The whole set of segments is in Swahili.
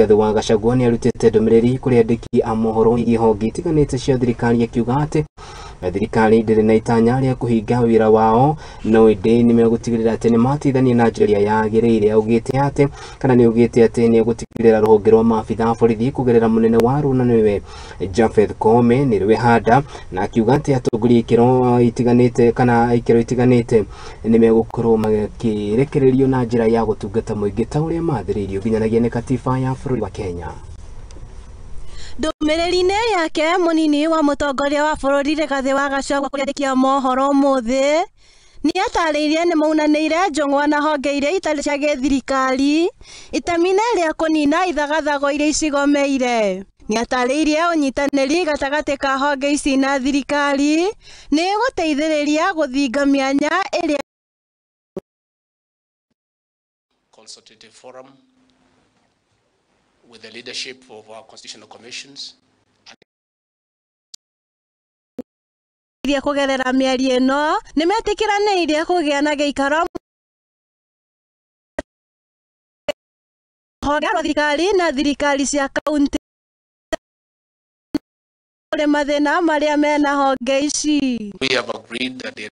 Rigathi ya Gachagua ni arutite ndumiriri kuri andiki a mohoro ihonge itiganite cia thirikari akiuga ati thirikari ndiri na itanya ria kuhinga wira wao no indi ni megutigirira ati ni matithania na njira yagiriire. Augite ati kana ni ugite ati ni gutigirira ruhonge rwa maabitha borithi kugerera munene wa runa niwe Japheth Koome niriwe handa na akiuga ati atongoria ikiro itiganite kana ikiro itiganite ni megukorwo magirekererio na njira ya gutungata muingi ta uria mathiririo nginyanagia ni katiba ya bũrũri wa Kenya. Ndumiriri-ini yake munini wa mutongoria wa bũrũri Rigathi ya Gachagua kuriandikia mohoro muthi ni atariirie ni maunaniire njung'wa na honge iria itari cia githirikari itamine ria kunina ithagathago iria icigomeire. Ni atariirie unyitaniri gatagati ka honge ici na thirikari ni guteithiriria guthinga mianya iria consultative forum with the leadership of our constitutional commissions. Kugerera miario ino ni metikiraniirie kugia na giikaro honge thirikari na thirikari cia kaunti uri mathina maria mena honge ici. We have agreed that the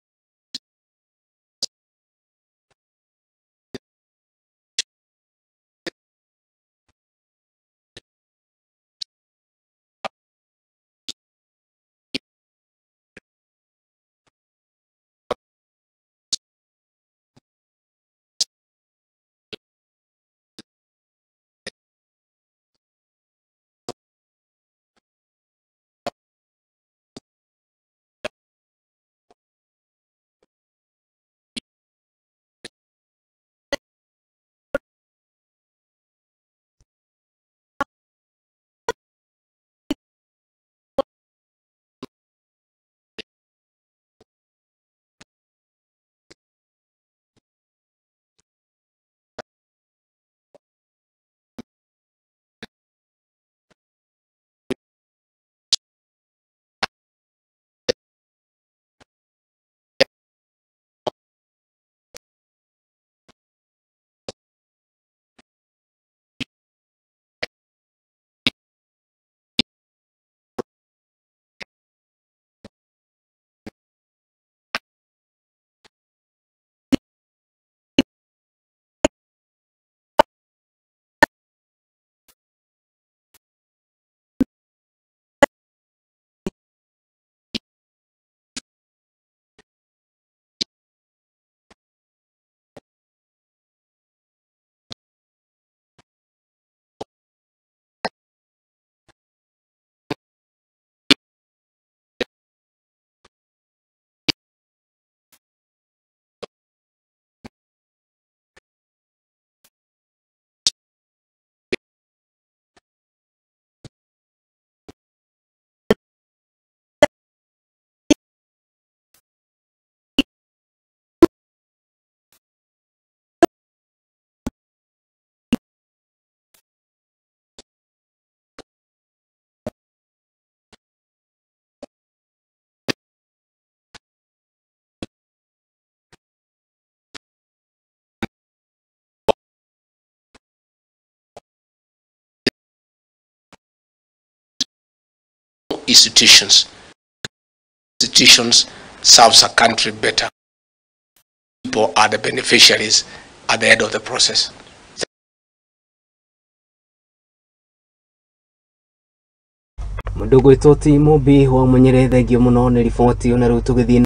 institutions serves a country better. People are the beneficiaries at the end of the process. Mundu gwitwo ti Mubi wa munyere thengio muno ni riboti ona riu tugithii